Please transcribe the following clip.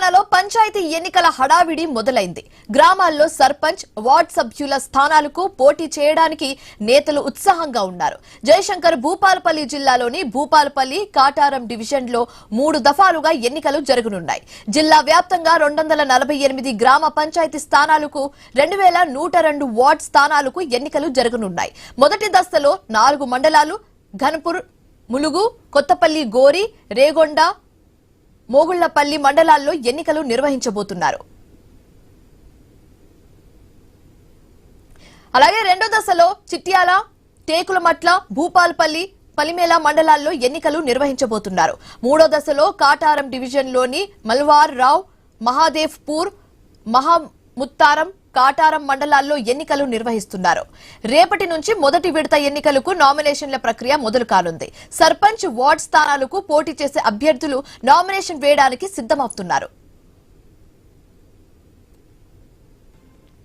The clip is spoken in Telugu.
తెలంగాణలో పంచాయతీ ఎన్నికల హడావిడి మొదలైంది. గ్రామాల్లో సర్పంచ్, వార్డ్ సభ్యుల స్థానాలకు పోటీ చేయడానికి నేతలు ఉత్సాహంగా ఉన్నారు. జయశంకర్ భూపాలపల్లి జిల్లాలోని భూపాలపల్లి, కాటారం డివిజన్లో 3 దఫాలుగా ఎన్నికలు జరగనున్నాయి. జిల్లా వ్యాప్తంగా 248 గ్రామ పంచాయతీ స్థానాలకు, 2102 వార్డ్ స్థానాలకు ఎన్నికలు జరగనున్నాయి. మొదటి దశలో 4 మండలాలు ఘనపూర్, ములుగు, కొత్తపల్లి, గోరి, రేగొండ, మోగుళ్లపల్లి మండలాల్లో ఎన్నికలు నిర్వహించబోతున్నారు. అలాగే రెండో దశలో చిట్యాల, టేకులమట్ల, భూపాలపల్లి, పలిమేల మండలాల్లో ఎన్నికలు నిర్వహించబోతున్నారు. మూడో దశలో కాటారం డివిజన్లోని మల్వార్ రావు, మహాదేవ్పూర్, మహాముత్తారం, కాటారం మండలాల్లో ఎన్నికలు నిర్వహిస్తున్నారు. రేపటి నుంచి మొదటి విడత ఎన్నికలకు నామినేషన్ల ప్రక్రియ మొదలు కానుంది. సర్పంచ్, వార్డ్ స్థానాలకు పోటీ చేసే అభ్యర్థులు నామినేషన్ వేయడానికి సిద్ధమవుతున్నారు.